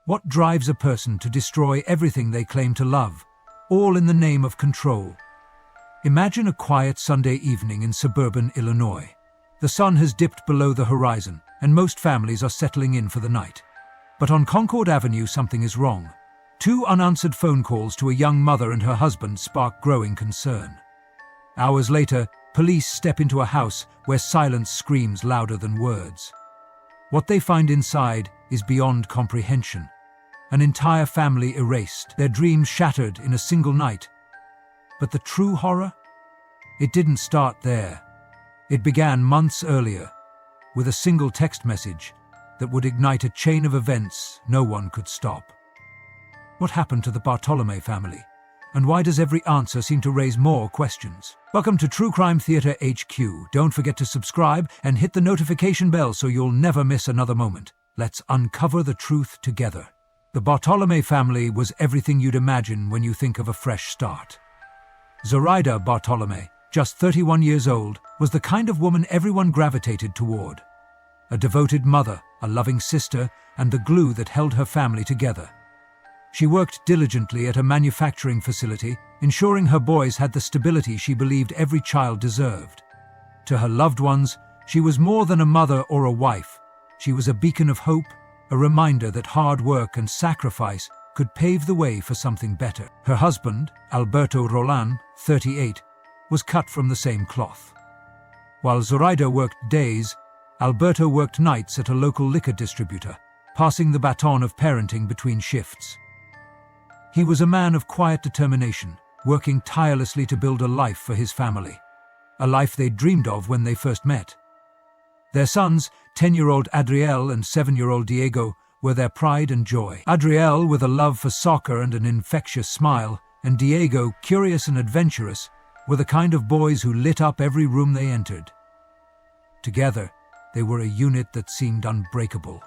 What drives a person to destroy everything they claim to love, all in the name of control? Imagine a quiet Sunday evening in suburban Illinois. The sun has dipped below the horizon, and most families are settling in for the night. But on Concord Avenue, something is wrong. Two unanswered phone calls to a young mother and her husband spark growing concern. Hours later, police step into a house where silence screams louder than words. What they find inside is beyond comprehension. An entire family erased, their dreams shattered in a single night. But the true horror? It didn't start there. It began months earlier, with a single text message that would ignite a chain of events no one could stop. What happened to the Bartolome family? And why does every answer seem to raise more questions? Welcome to True Crime Theater HQ. Don't forget to subscribe and hit the notification bell so you'll never miss another moment. Let's uncover the truth together. The Bartolome family was everything you'd imagine when you think of a fresh start. Zoraida Bartolome, just 31 years old, was the kind of woman everyone gravitated toward. A devoted mother, a loving sister, and the glue that held her family together. She worked diligently at a manufacturing facility, ensuring her boys had the stability she believed every child deserved. To her loved ones, she was more than a mother or a wife. She was a beacon of hope, a reminder that hard work and sacrifice could pave the way for something better. Her husband, Alberto Roland, 38, was cut from the same cloth. While Zoraida worked days, Alberto worked nights at a local liquor distributor, passing the baton of parenting between shifts. He was a man of quiet determination, working tirelessly to build a life for his family, a life they dreamed of when they first met. Their sons, 10-year-old Adriel and 7-year-old Diego, were their pride and joy. Adriel, with a love for soccer and an infectious smile, and Diego, curious and adventurous, were the kind of boys who lit up every room they entered. Together, they were a unit that seemed unbreakable.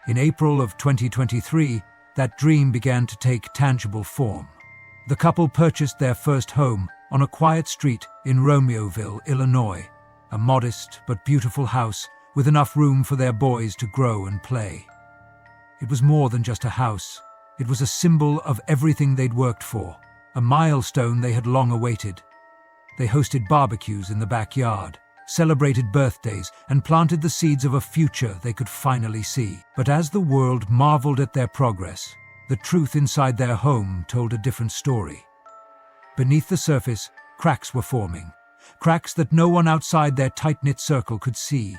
In April of 2023, that dream began to take tangible form. The couple purchased their first home on a quiet street in Romeoville, Illinois, a modest but beautiful house with enough room for their boys to grow and play. It was more than just a house. It was a symbol of everything they'd worked for, a milestone they had long awaited. They hosted barbecues in the backyard, celebrated birthdays, and planted the seeds of a future they could finally see. But as the world marveled at their progress, the truth inside their home told a different story. Beneath the surface, cracks were forming, cracks that no one outside their tight-knit circle could see.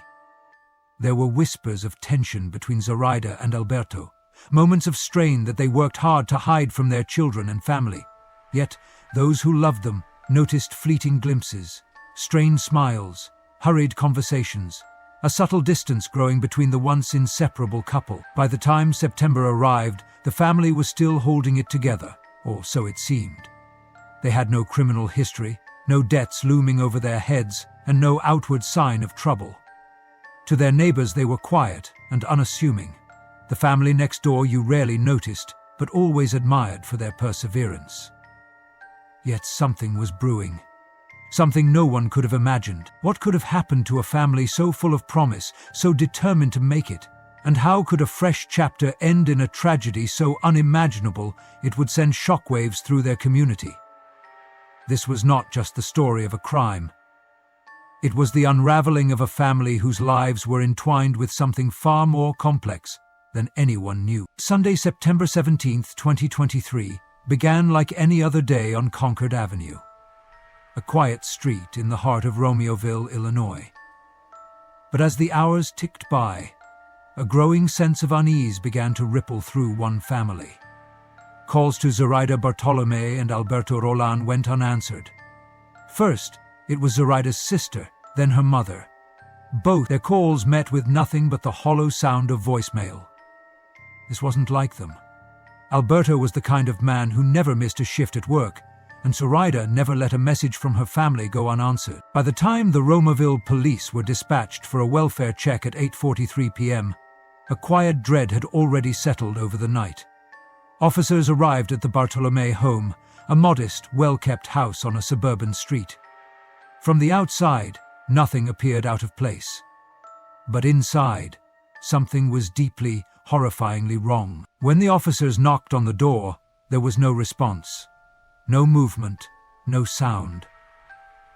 There were whispers of tension between Zoraida and Alberto, moments of strain that they worked hard to hide from their children and family. Yet, those who loved them noticed fleeting glimpses, strained smiles, hurried conversations, a subtle distance growing between the once inseparable couple. By the time September arrived, the family was still holding it together, or so it seemed. They had no criminal history, no debts looming over their heads, and no outward sign of trouble. To their neighbors, they were quiet and unassuming. The family next door you rarely noticed, but always admired for their perseverance. Yet something was brewing. Something no one could have imagined. What could have happened to a family so full of promise, so determined to make it? And how could a fresh chapter end in a tragedy so unimaginable it would send shockwaves through their community? This was not just the story of a crime. It was the unraveling of a family whose lives were entwined with something far more complex than anyone knew. Sunday, September 17, 2023, began like any other day on Concord Avenue, a quiet street in the heart of Romeoville, Illinois. But as the hours ticked by, a growing sense of unease began to ripple through one family. Calls to Zoraida Bartolome and Alberto Roland went unanswered. First, it was Zoraida's sister, then her mother. Both their calls met with nothing but the hollow sound of voicemail. This wasn't like them. Alberto was the kind of man who never missed a shift at work, and Zoraida never let a message from her family go unanswered. By the time the Romeoville police were dispatched for a welfare check at 8:43 p.m., a quiet dread had already settled over the night. Officers arrived at the Bartolome home, a modest, well-kept house on a suburban street. From the outside, nothing appeared out of place. But inside, something was deeply, horrifyingly wrong. When the officers knocked on the door, there was no response. No movement, no sound.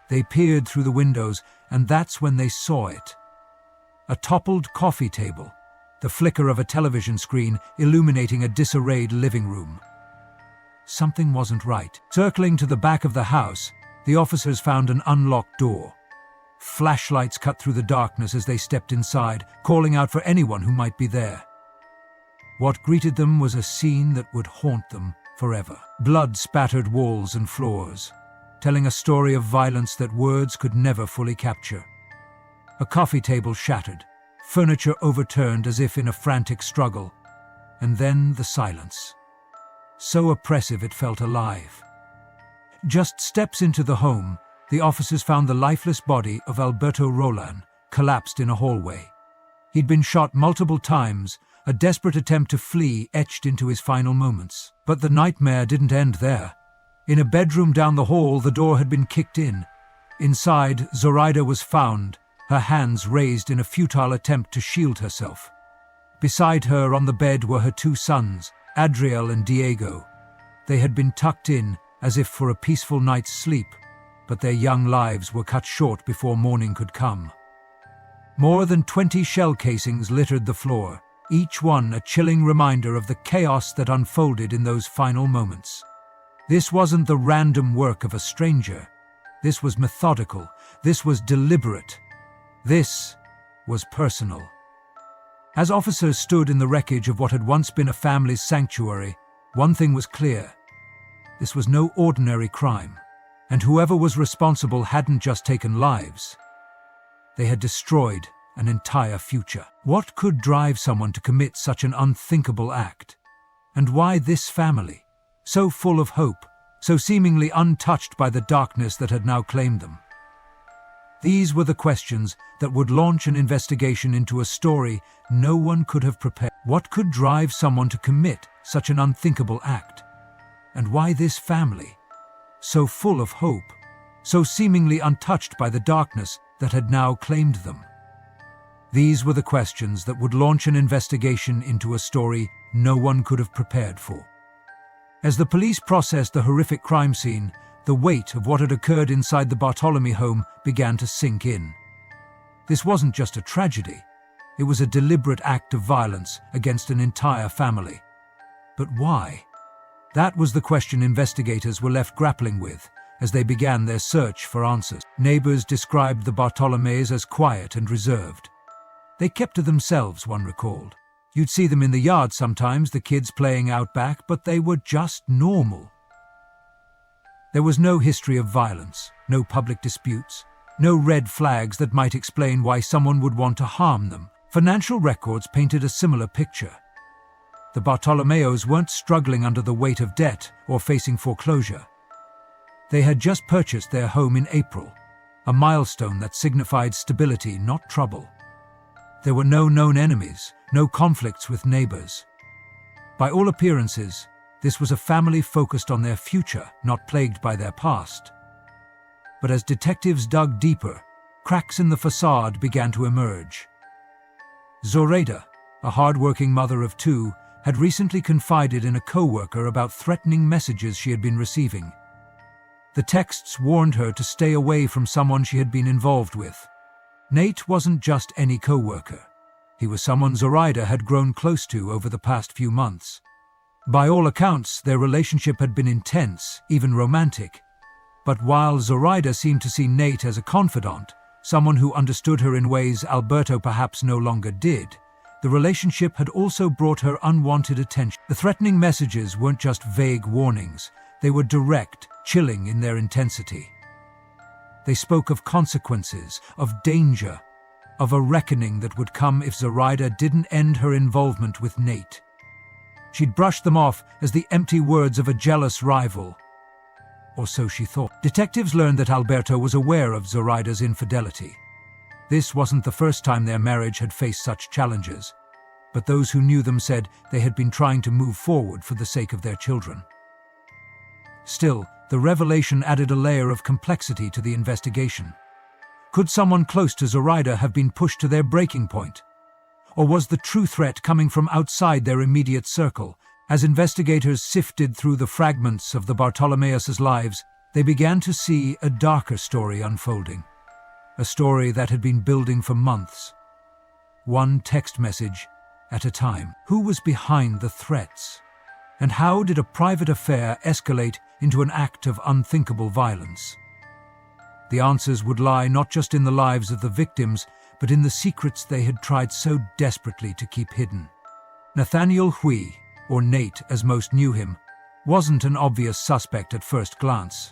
They peered through the windows, and that's when they saw it. A toppled coffee table, the flicker of a television screen illuminating a disarrayed living room. Something wasn't right. Circling to the back of the house, the officers found an unlocked door. Flashlights cut through the darkness as they stepped inside, calling out for anyone who might be there. What greeted them was a scene that would haunt them forever. Blood spattered walls and floors, telling a story of violence that words could never fully capture. A coffee table shattered, furniture overturned as if in a frantic struggle, and then the silence. So oppressive it felt alive. Just steps into the home, the officers found the lifeless body of Alberto Rolan, collapsed in a hallway. He'd been shot multiple times, a desperate attempt to flee etched into his final moments. But the nightmare didn't end there. In a bedroom down the hall, the door had been kicked in. Inside, Zoraida was found, her hands raised in a futile attempt to shield herself. Beside her on the bed were her two sons, Adriel and Diego. They had been tucked in, as if for a peaceful night's sleep, but their young lives were cut short before morning could come. More than 20 shell casings littered the floor, each one a chilling reminder of the chaos that unfolded in those final moments. This wasn't the random work of a stranger. This was methodical. This was deliberate. This was personal. As officers stood in the wreckage of what had once been a family's sanctuary, one thing was clear. This was no ordinary crime, and whoever was responsible hadn't just taken lives. They had destroyed an entire future. What could drive someone to commit such an unthinkable act? And why this family, so full of hope, so seemingly untouched by the darkness that had now claimed them? These were the questions that would launch an investigation into a story no one could have prepared. What could drive someone to commit such an unthinkable act? And why this family, so full of hope, so seemingly untouched by the darkness that had now claimed them? These were the questions that would launch an investigation into a story no one could have prepared for. As the police processed the horrific crime scene, the weight of what had occurred inside the Bartolome home began to sink in. This wasn't just a tragedy. It was a deliberate act of violence against an entire family. But why? That was the question investigators were left grappling with as they began their search for answers. Neighbors described the Bartolomes as quiet and reserved. They kept to themselves, one recalled. You'd see them in the yard sometimes, the kids playing out back, but they were just normal. There was no history of violence, no public disputes, no red flags that might explain why someone would want to harm them. Financial records painted a similar picture. The Bartolomeos weren't struggling under the weight of debt or facing foreclosure. They had just purchased their home in April, a milestone that signified stability, not trouble. There were no known enemies, no conflicts with neighbors. By all appearances, this was a family focused on their future, not plagued by their past. But as detectives dug deeper, cracks in the facade began to emerge. Zoraida, a hard-working mother of two, had recently confided in a co-worker about threatening messages she had been receiving. The texts warned her to stay away from someone she had been involved with. Nate wasn't just any co-worker. He was someone Zoraida had grown close to over the past few months. By all accounts, their relationship had been intense, even romantic. But while Zoraida seemed to see Nate as a confidant, someone who understood her in ways Alberto perhaps no longer did, the relationship had also brought her unwanted attention. The threatening messages weren't just vague warnings. They were direct, chilling in their intensity. They spoke of consequences, of danger, of a reckoning that would come if Zoraida didn't end her involvement with Nate. She'd brushed them off as the empty words of a jealous rival. Or so she thought. Detectives learned that Alberto was aware of Zoraida's infidelity. This wasn't the first time their marriage had faced such challenges, but those who knew them said they had been trying to move forward for the sake of their children. Still, the revelation added a layer of complexity to the investigation. Could someone close to Zoraida have been pushed to their breaking point? Or was the true threat coming from outside their immediate circle? As investigators sifted through the fragments of the Bartholomeus' lives, they began to see a darker story unfolding. A story that had been building for months. One text message at a time. Who was behind the threats? And how did a private affair escalate into an act of unthinkable violence? The answers would lie not just in the lives of the victims, but in the secrets they had tried so desperately to keep hidden. Nathaniel Hui, or Nate as most knew him, wasn't an obvious suspect at first glance.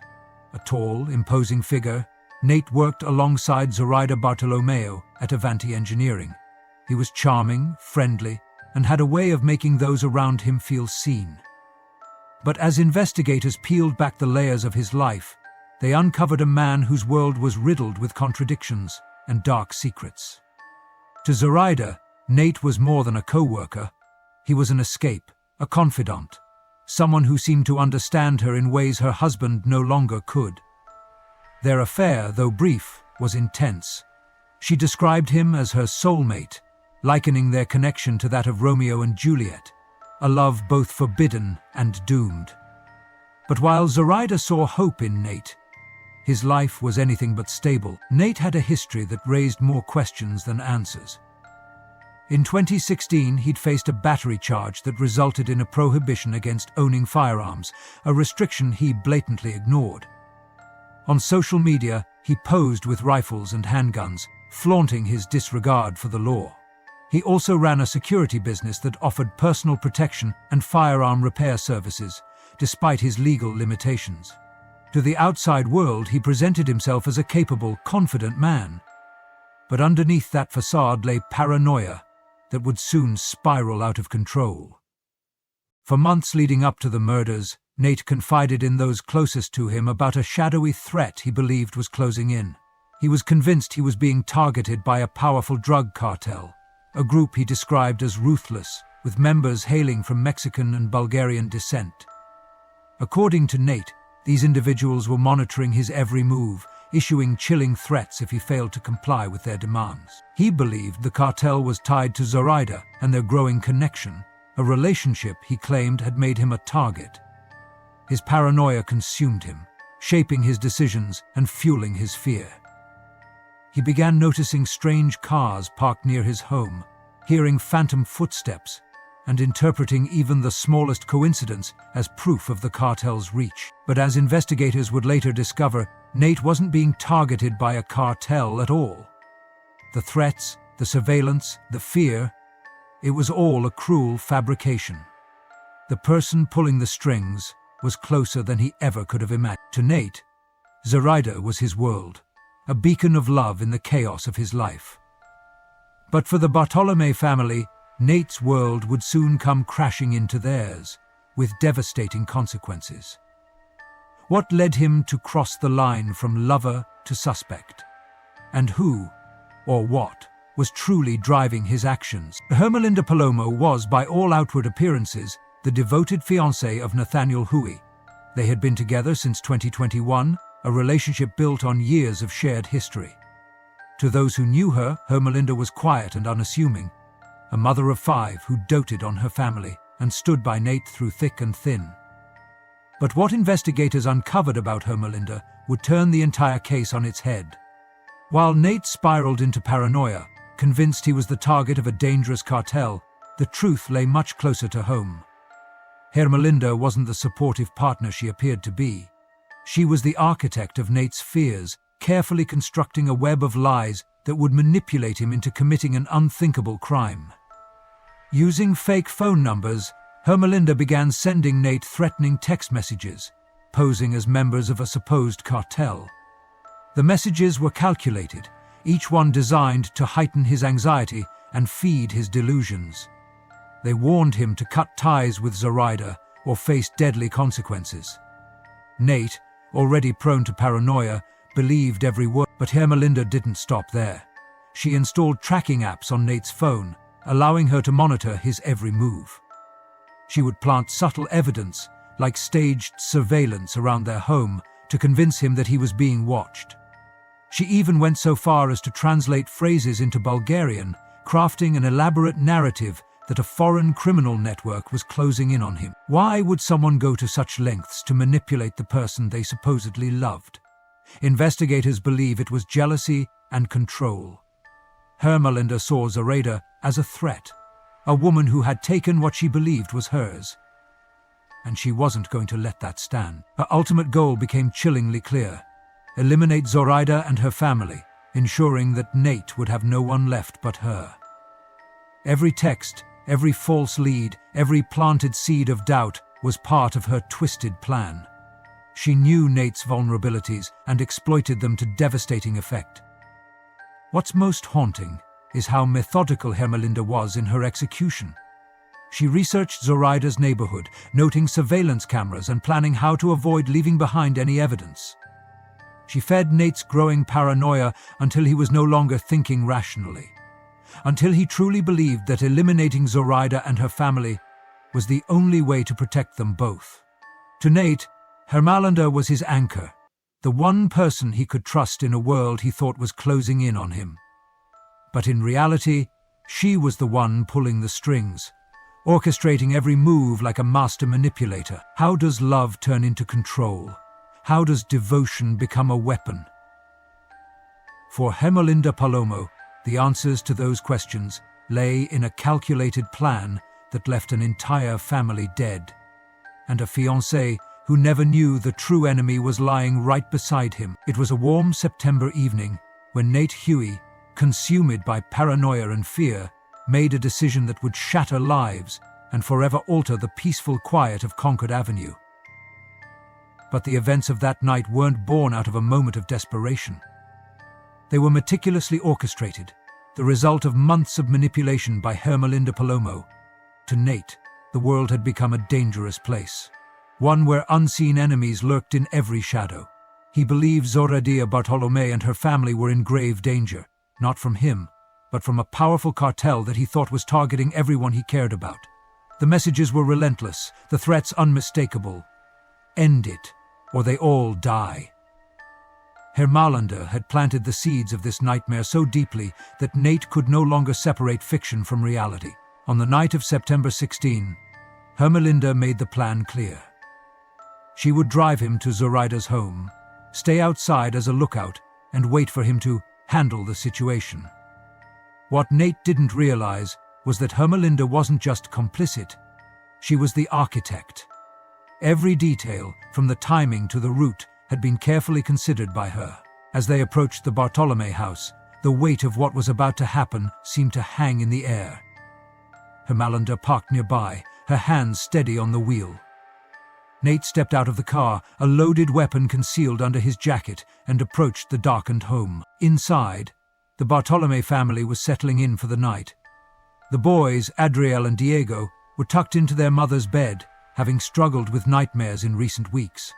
A tall, imposing figure, Nate worked alongside Zoraida Bartolomeo at Avanti Engineering. He was charming, friendly, and had a way of making those around him feel seen. But as investigators peeled back the layers of his life, they uncovered a man whose world was riddled with contradictions and dark secrets. To Zoraida, Nate was more than a co-worker. He was an escape, a confidant, someone who seemed to understand her in ways her husband no longer could. Their affair, though brief, was intense. She described him as her soulmate, likening their connection to that of Romeo and Juliet, a love both forbidden and doomed. But while Zoraida saw hope in Nate, his life was anything but stable. Nate had a history that raised more questions than answers. In 2016, he'd faced a battery charge that resulted in a prohibition against owning firearms, a restriction he blatantly ignored. On social media, he posed with rifles and handguns, flaunting his disregard for the law. He also ran a security business that offered personal protection and firearm repair services, despite his legal limitations. To the outside world, he presented himself as a capable, confident man. But underneath that facade lay paranoia that would soon spiral out of control. For months leading up to the murders, Nate confided in those closest to him about a shadowy threat he believed was closing in. He was convinced he was being targeted by a powerful drug cartel, a group he described as ruthless, with members hailing from Mexican and Bulgarian descent. According to Nate, these individuals were monitoring his every move, issuing chilling threats if he failed to comply with their demands. He believed the cartel was tied to Zoraida and their growing connection, a relationship he claimed had made him a target. His paranoia consumed him, shaping his decisions and fueling his fear. He began noticing strange cars parked near his home, hearing phantom footsteps, and interpreting even the smallest coincidence as proof of the cartel's reach. But as investigators would later discover, Nate wasn't being targeted by a cartel at all. The threats, the surveillance, the fear, it was all a cruel fabrication. The person pulling the strings was closer than he ever could have imagined. To Nate, Zoraida was his world, a beacon of love in the chaos of his life. But for the Bartolome family, Nate's world would soon come crashing into theirs, with devastating consequences. What led him to cross the line from lover to suspect? And who, or what, was truly driving his actions? Hermelinda Palomo was, by all outward appearances, the devoted fiancée of Nathaniel Hui. They had been together since 2021, a relationship built on years of shared history. To those who knew her, Hermelinda was quiet and unassuming, a mother of 5 who doted on her family and stood by Nate through thick and thin. But what investigators uncovered about Hermelinda would turn the entire case on its head. While Nate spiraled into paranoia, convinced he was the target of a dangerous cartel, the truth lay much closer to home. Hermelinda wasn't the supportive partner she appeared to be. She was the architect of Nate's fears, carefully constructing a web of lies that would manipulate him into committing an unthinkable crime. Using fake phone numbers, Hermelinda began sending Nate threatening text messages, posing as members of a supposed cartel. The messages were calculated, each one designed to heighten his anxiety and feed his delusions. They warned him to cut ties with Zoraida or face deadly consequences. Nate, already prone to paranoia, believed every word, but Hermelinda didn't stop there. She installed tracking apps on Nate's phone, allowing her to monitor his every move. She would plant subtle evidence, like staged surveillance around their home, to convince him that he was being watched. She even went so far as to translate phrases into Bulgarian, crafting an elaborate narrative that a foreign criminal network was closing in on him. Why would someone go to such lengths to manipulate the person they supposedly loved? Investigators believe it was jealousy and control. Hermelinda saw Zoraida as a threat, a woman who had taken what she believed was hers. And she wasn't going to let that stand. Her ultimate goal became chillingly clear: eliminate Zoraida and her family, ensuring that Nate would have no one left but her. Every text, every false lead, every planted seed of doubt was part of her twisted plan. She knew Nate's vulnerabilities and exploited them to devastating effect. What's most haunting is how methodical Hermelinda was in her execution. She researched Zoraida's neighborhood, noting surveillance cameras and planning how to avoid leaving behind any evidence. She fed Nate's growing paranoia until he was no longer thinking rationally, until he truly believed that eliminating Zoraida and her family was the only way to protect them both. To Nate, Hermelinda was his anchor, the one person he could trust in a world he thought was closing in on him. But in reality, she was the one pulling the strings, orchestrating every move like a master manipulator. How does love turn into control? How does devotion become a weapon? For Hermelinda Palomo, the answers to those questions lay in a calculated plan that left an entire family dead, and a fiancé who never knew the true enemy was lying right beside him. It was a warm September evening when Nate Huey, consumed by paranoia and fear, made a decision that would shatter lives and forever alter the peaceful quiet of Concord Avenue. But the events of that night weren't born out of a moment of desperation. They were meticulously orchestrated, the result of months of manipulation by Hermelinda Palomo. To Nate, the world had become a dangerous place, one where unseen enemies lurked in every shadow. He believed Zoraida Bartolome and her family were in grave danger, not from him, but from a powerful cartel that he thought was targeting everyone he cared about. The messages were relentless, the threats unmistakable. End it, or they all die. Hermelinda had planted the seeds of this nightmare so deeply that Nate could no longer separate fiction from reality. On the night of September 16, Hermelinda made the plan clear. She would drive him to Zoraida's home, stay outside as a lookout, and wait for him to handle the situation. What Nate didn't realize was that Hermelinda wasn't just complicit, she was the architect. Every detail, from the timing to the route, had been carefully considered by her. As they approached the Bartolome house, the weight of what was about to happen seemed to hang in the air. Hermelinda parked nearby, her hands steady on the wheel. Nate stepped out of the car, a loaded weapon concealed under his jacket, and approached the darkened home. Inside, the Bartolome family was settling in for the night. The boys, Adriel and Diego, were tucked into their mother's bed, having struggled with nightmares in recent weeks.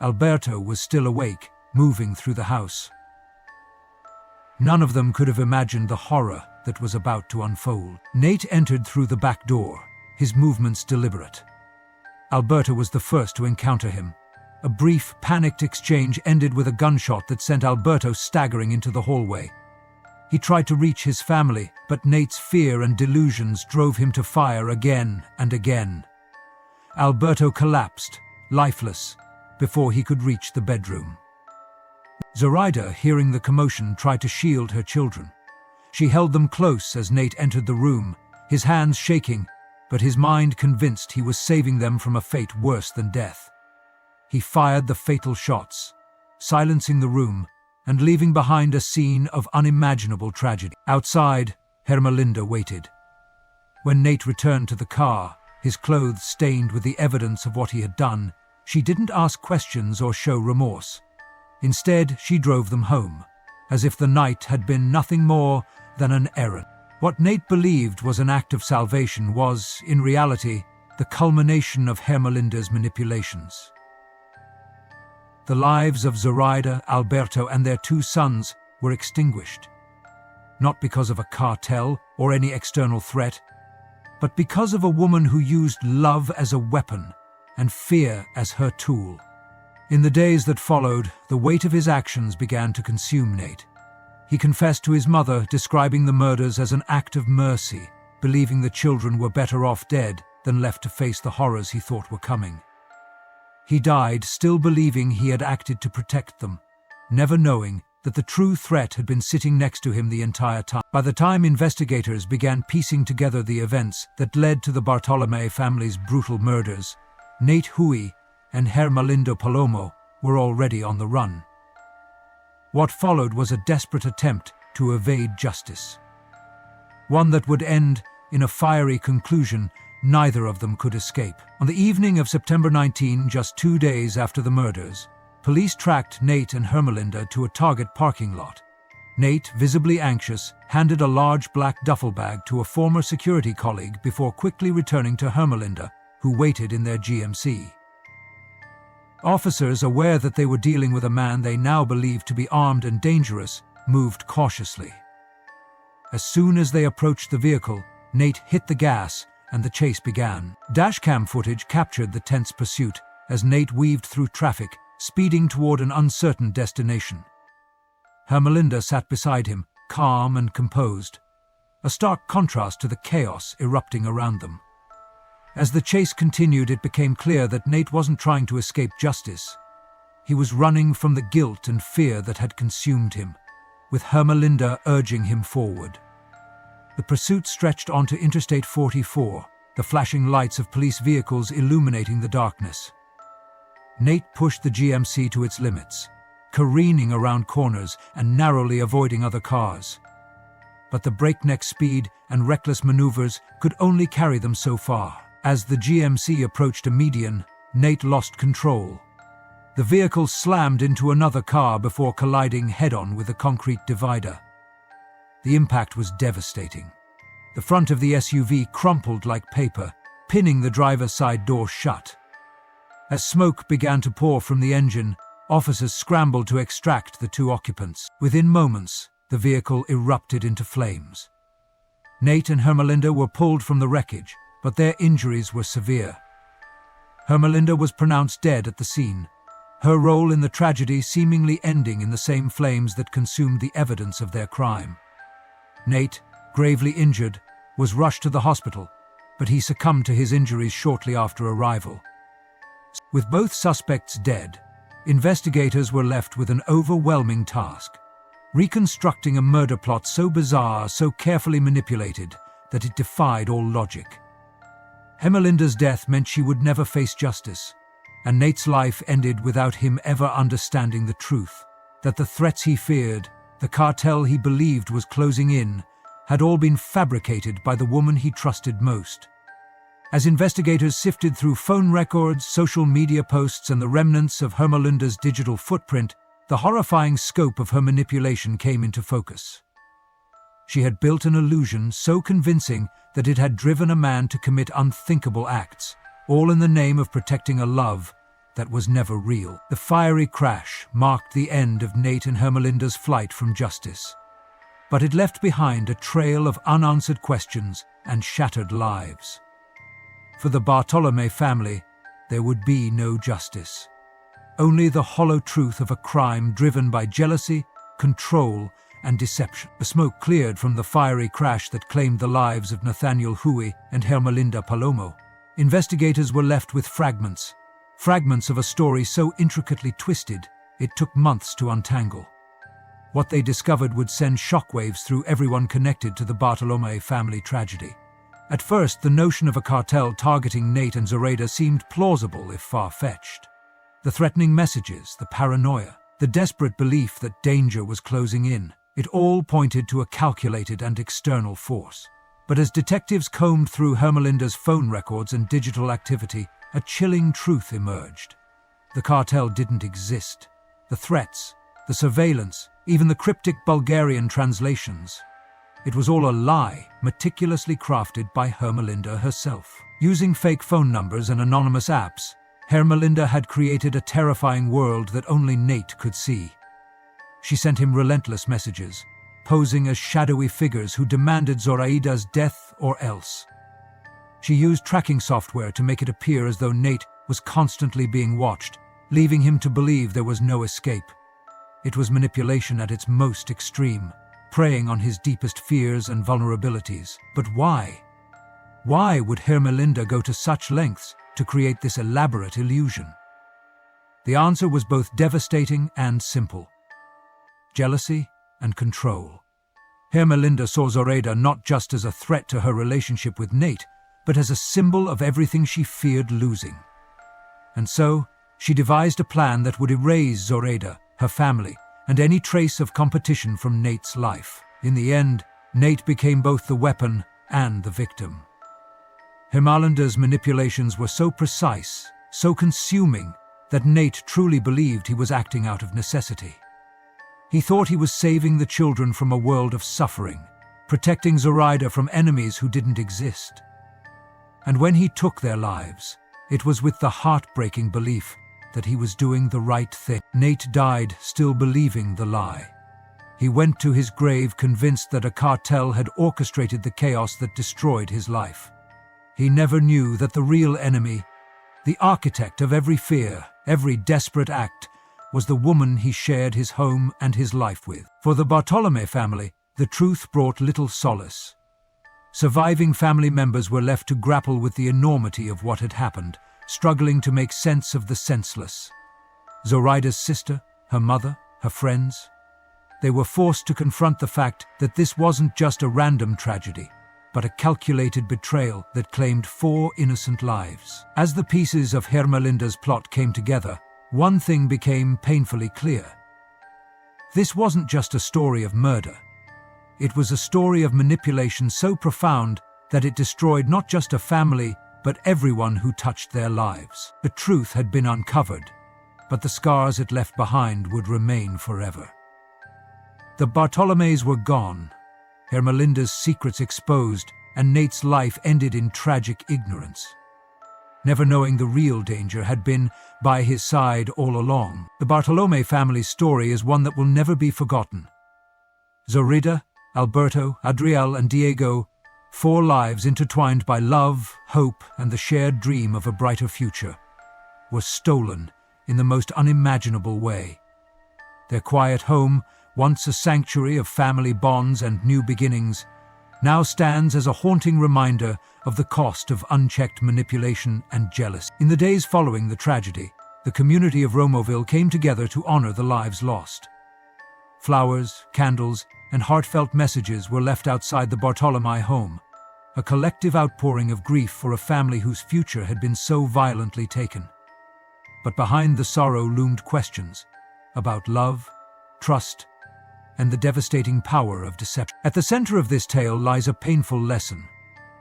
Alberto was still awake, moving through the house. None of them could have imagined the horror that was about to unfold. Nate entered through the back door, his movements deliberate. Alberto was the first to encounter him. A brief, panicked exchange ended with a gunshot that sent Alberto staggering into the hallway. He tried to reach his family, but Nate's fear and delusions drove him to fire again and again. Alberto collapsed, lifeless, before he could reach the bedroom. Zoraida, hearing the commotion, tried to shield her children. She held them close as Nate entered the room, his hands shaking, but his mind convinced he was saving them from a fate worse than death. He fired the fatal shots, silencing the room and leaving behind a scene of unimaginable tragedy. Outside, Hermelinda waited. When Nate returned to the car, his clothes stained with the evidence of what he had done, she didn't ask questions or show remorse. Instead, she drove them home, as if the night had been nothing more than an errand. What Nate believed was an act of salvation was, in reality, the culmination of Hermelinda's manipulations. The lives of Zoraida, Alberto, and their 2 sons were extinguished, not because of a cartel or any external threat, but because of a woman who used love as a weapon and fear as her tool. In the days that followed, the weight of his actions began to consume Nate. He confessed to his mother, describing the murders as an act of mercy, believing the children were better off dead than left to face the horrors he thought were coming. He died still believing he had acted to protect them, never knowing that the true threat had been sitting next to him the entire time. By the time investigators began piecing together the events that led to the Bartolome family's brutal murders, Nate Hui and Hermelinda Palomo were already on the run. What followed was a desperate attempt to evade justice. One that would end in a fiery conclusion neither of them could escape. On the evening of September 19, just 2 days after the murders, police tracked Nate and Hermelinda to a Target parking lot. Nate, visibly anxious, handed a large black duffel bag to a former security colleague before quickly returning to Hermelinda, who waited in their GMC. Officers, aware that they were dealing with a man they now believed to be armed and dangerous, moved cautiously. As soon as they approached the vehicle, Nate hit the gas and the chase began. Dashcam footage captured the tense pursuit as Nate weaved through traffic, speeding toward an uncertain destination. Hermelinda sat beside him, calm and composed, a stark contrast to the chaos erupting around them. As the chase continued, it became clear that Nate wasn't trying to escape justice. He was running from the guilt and fear that had consumed him, with Hermelinda urging him forward. The pursuit stretched onto Interstate 44, the flashing lights of police vehicles illuminating the darkness. Nate pushed the GMC to its limits, careening around corners and narrowly avoiding other cars. But the breakneck speed and reckless maneuvers could only carry them so far. As the GMC approached a median, Nate lost control. The vehicle slammed into another car before colliding head-on with a concrete divider. The impact was devastating. The front of the SUV crumpled like paper, pinning the driver's side door shut. As smoke began to pour from the engine, officers scrambled to extract the 2 occupants. Within moments, the vehicle erupted into flames. Nate and Hermelinda were pulled from the wreckage, but their injuries were severe. Hermelinda was pronounced dead at the scene, her role in the tragedy seemingly ending in the same flames that consumed the evidence of their crime. Nate, gravely injured, was rushed to the hospital, but he succumbed to his injuries shortly after arrival. With both suspects dead, investigators were left with an overwhelming task: reconstructing a murder plot so bizarre, so carefully manipulated, that it defied all logic. Hermelinda's death meant she would never face justice, and Nate's life ended without him ever understanding the truth, that the threats he feared, the cartel he believed was closing in, had all been fabricated by the woman he trusted most. As investigators sifted through phone records, social media posts, and the remnants of Hermelinda's digital footprint, the horrifying scope of her manipulation came into focus. She had built an illusion so convincing that it had driven a man to commit unthinkable acts, all in the name of protecting a love that was never real. The fiery crash marked the end of Nate and Hermelinda's flight from justice, but it left behind a trail of unanswered questions and shattered lives. For the Bartolome family, there would be no justice. Only the hollow truth of a crime driven by jealousy, control, and deception. The smoke cleared from the fiery crash that claimed the lives of Nathaniel Hui and Hermelinda Palomo. Investigators were left with fragments of a story so intricately twisted, it took months to untangle. What they discovered would send shockwaves through everyone connected to the Bartolome family tragedy. At first, the notion of a cartel targeting Nate and Zoraida seemed plausible if far-fetched. The threatening messages, the paranoia, the desperate belief that danger was closing in, it all pointed to a calculated and external force. But as detectives combed through Hermelinda's phone records and digital activity, a chilling truth emerged. The cartel didn't exist. The threats, the surveillance, even the cryptic Bulgarian translations. It was all a lie, meticulously crafted by Hermelinda herself. Using fake phone numbers and anonymous apps, Hermelinda had created a terrifying world that only Nate could see. She sent him relentless messages, posing as shadowy figures who demanded Zoraida's death or else. She used tracking software to make it appear as though Nate was constantly being watched, leaving him to believe there was no escape. It was manipulation at its most extreme, preying on his deepest fears and vulnerabilities. But why? Why would Hermelinda go to such lengths to create this elaborate illusion? The answer was both devastating and simple: jealousy and control. Hermelinda saw Zoraida not just as a threat to her relationship with Nate, but as a symbol of everything she feared losing. And so, she devised a plan that would erase Zoraida, her family, and any trace of competition from Nate's life. In the end, Nate became both the weapon and the victim. Hermelinda's manipulations were so precise, so consuming, that Nate truly believed he was acting out of necessity. He thought he was saving the children from a world of suffering, protecting Zoraida from enemies who didn't exist. And when he took their lives, it was with the heartbreaking belief that he was doing the right thing. Nate died still believing the lie. He went to his grave convinced that a cartel had orchestrated the chaos that destroyed his life. He never knew that the real enemy, the architect of every fear, every desperate act, was the woman he shared his home and his life with. For the Bartolome family, the truth brought little solace. Surviving family members were left to grapple with the enormity of what had happened, struggling to make sense of the senseless. Zoraida's sister, her mother, her friends. They were forced to confront the fact that this wasn't just a random tragedy, but a calculated betrayal that claimed 4 innocent lives. As the pieces of Hermelinda's plot came together, one thing became painfully clear. This wasn't just a story of murder. It was a story of manipulation so profound that it destroyed not just a family, but everyone who touched their lives. The truth had been uncovered, but the scars it left behind would remain forever. The Bartolomes were gone, Hermelinda's secrets exposed, and Nate's life ended in tragic ignorance. Never knowing the real danger had been by his side all along. The Bartolome family's story is one that will never be forgotten. Zoraida, Alberto, Adriel, and Diego, 4 lives intertwined by love, hope, and the shared dream of a brighter future, were stolen in the most unimaginable way. Their quiet home, once a sanctuary of family bonds and new beginnings, now stands as a haunting reminder of the cost of unchecked manipulation and jealousy. In the days following the tragedy, the community of Romoville came together to honor the lives lost. Flowers, candles, and heartfelt messages were left outside the Bartolome home, a collective outpouring of grief for a family whose future had been so violently taken. But behind the sorrow loomed questions about love, trust, and the devastating power of deception. At the center of this tale lies a painful lesson.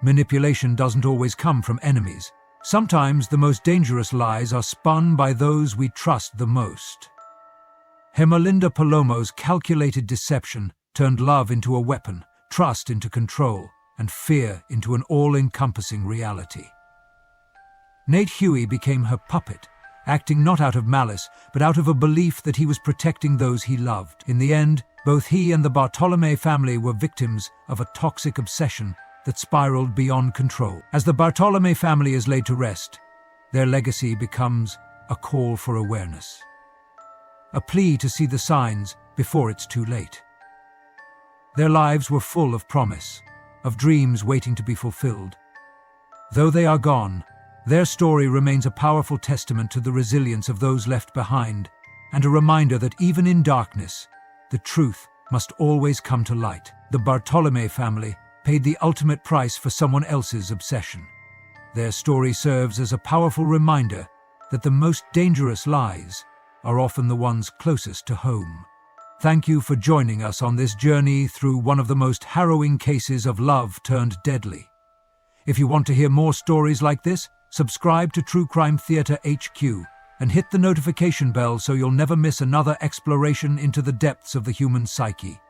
Manipulation doesn't always come from enemies. Sometimes the most dangerous lies are spun by those we trust the most. Hermelinda Palomo's calculated deception turned love into a weapon, trust into control, and fear into an all-encompassing reality. Nate Huey became her puppet, acting not out of malice, but out of a belief that he was protecting those he loved. In the end, both he and the Bartolome family were victims of a toxic obsession that spiraled beyond control. As the Bartolome family is laid to rest, their legacy becomes a call for awareness, a plea to see the signs before it's too late. Their lives were full of promise, of dreams waiting to be fulfilled. Though they are gone, their story remains a powerful testament to the resilience of those left behind, and a reminder that even in darkness, the truth must always come to light. The Bartolome family paid the ultimate price for someone else's obsession. Their story serves as a powerful reminder that the most dangerous lies are often the ones closest to home. Thank you for joining us on this journey through one of the most harrowing cases of love turned deadly. If you want to hear more stories like this, subscribe to True Crime Theatre HQ and hit the notification bell so you'll never miss another exploration into the depths of the human psyche.